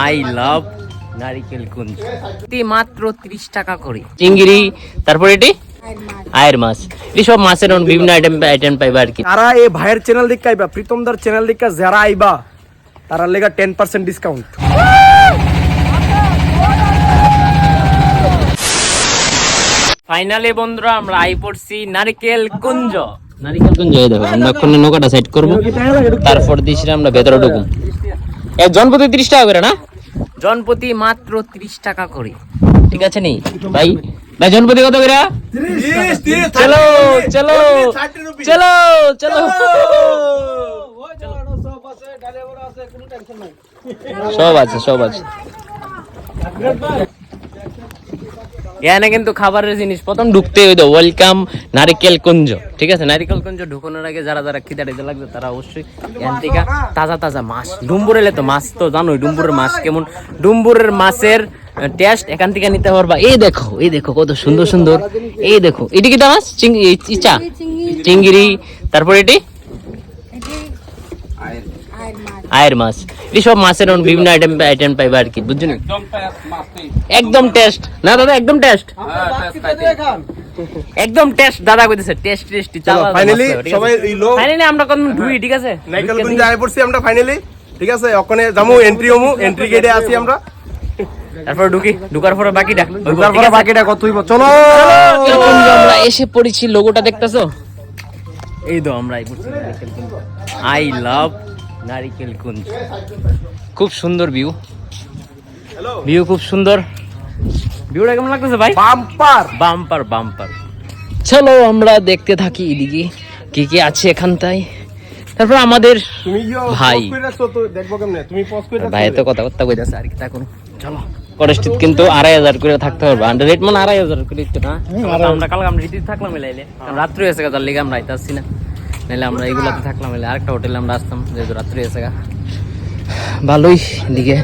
I love নারিকেল কুঞ্জ। মাত্র 30 টাকা করে চিংড়ি, তারপর এটি আয়ের মাছ, এই সব মাছের বিভিন্ন আইটেম পাইবা আর কি। তারা এই ভাইয়ের চ্যানেল দিক আইবা, প্রীতমদার চ্যানেল দিক যারা আইবা তারা লেগা 10% ডিসকাউন্ট। ফাইনালি বন্ধুরা আমরা আই পড়ছি নারিকেল কুঞ্জ। নারিকেল কুঞ্জ এই দেখো, আমরা এখন নৌকাটা সাইড করব, তারপর দিছি আমরা ভেতরে ঢুকুম। এক জনপ্রতি 30 টাকা করে না, জনপ্রতি মাত্র 30 টাকা করে, ঠিক আছে নি ভাই? ভাই জনপ্রতি কত করে? 30। চলো চলো চলো চলো, সব আছে সব আছে এখানে। কিন্তু খাবারের জিনিস প্রথম ঢুকতে হইতো ওয়েলকাম নারিকেল কুঞ্জ, ঠিক আছে? নারিকেল কুঞ্জ ঢুকানোর আগে যারা যারা খিদা টিদা লাগবে তারা অবশ্যই এখান থেকে তাজা তাজা মাছ, ডুম্বুর এলে তো মাছ তো জানোই ডুম্বুরের মাছ কেমন, ডুম্বুরের মাছের টেস্ট এখান থেকে নিতে পারবা। এই দেখো কত সুন্দর সুন্দর, এই দেখো এটি কিটা মাছ? চিংড়ি, তারপর এটি আয়ের মাছ, এই সব মাছের বিভিন্ন আইটেম পাইবা আর কি, বুঝছো? একদম টেস্ট না দাদা, একদম টেস্ট, একদম টেস্ট দাদা কইতেছে, টেস্ট টেস্টি। চলো ফাইনালি সবাই ইলো, ফাইনালি আমরা কোন ঢুই, ঠিক আছে? নারিকেল কুঞ্জ আই পড়ছি আমরা ফাইনালি, ঠিক আছে? ওখানে যামু, এন্ট্রি হমু, এন্ট্রি গেটে আসি আমরা, তারপর ঢুকার পরে বাকিটা কত হইব? চলো আমরা এসে পড়েছি। লোগোটা দেখতেছো? এই তো আমরা আই লাভ নারিকেল কুঞ্জ। খুব সুন্দর ভিউ, খুব সুন্দর ভিউটা। কেমন লাগতেছে ভাই? Bumper bumper bumper. চলো আমরা দেখতে থাকি এদিকে কি কি আছে এখানটায়। তারপর আমাদের ভাই, দেখবো কেমনে তুমি পজ করে ভাই তো কথা কইতাছে আর কি, তা করুন। চলো করেস্টিত কিন্তু 2500 করে থাকতে পারবে, আন্ডার রেট মানে 2500 করে দিতে না। আমরা কালকে আমরা রীতি থাকলাম মিলাইলে, রাত্রি হয়েছে গা, তার লিগে আমরা আইতাছি না, নাহলে আমরা এইগুলাতে থাকলাম মিলে আরেকটা হোটেলে আমরা আসতাম, যেহেতু রাত্রি হয়েছে গা। ভালোই দিকে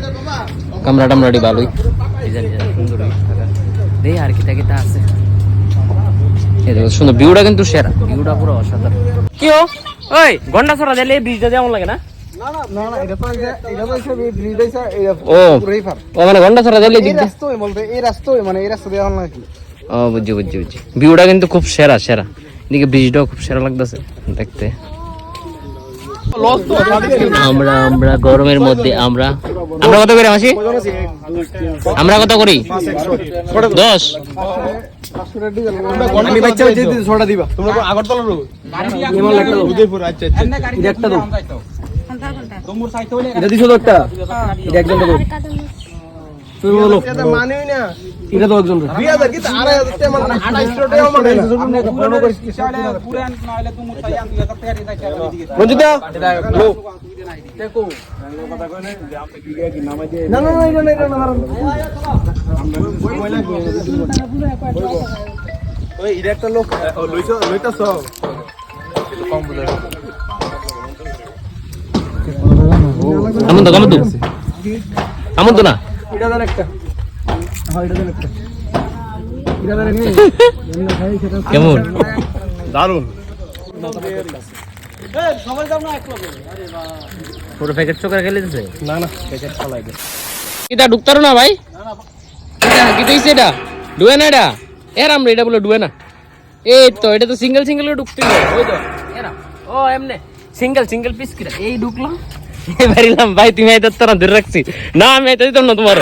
কামরা টামরাটি ভালোই, ডিজাইন সুন্দর দেই আর কি তা আছে। এই দেখো সুন্দর ভিউটা, কিন্তু সেরা ভিউটা পুরো অসাধারণ। কি ও ওই গন্ডা ছড়া দিলে ব্রিজটা যেমন লাগে না? ভিউটা কিন্তু খুব সেরা সেরা, এদিকে ব্রিজটাও খুব সেরা লাগতেছে দেখতে। আমরা গরমের মধ্যে আমরা কত করে মাসি? আমরা কত করি? 10। একটা লোক আমন তো না কেমন দারুন। পুরো প্যাকেট চোখে খেলে দিছে না না প্যাকেট চালাই দে, এটা ঢুকতারো না ভাই, কি দিছে এটা? ডুবে না এটা, এর আমরা এটা বলে ডুবে না। এই তো এটা তো সিঙ্গেল সিঙ্গেল ঢুকতে ওই তো এরা, ও এমনে সিঙ্গেল পিস কিরা এই ঢুকলাম, এবারিলাম ভাই তুমি এটা তোরা ধরে রাখছি না, আমি এটা দিতাম না তোমার।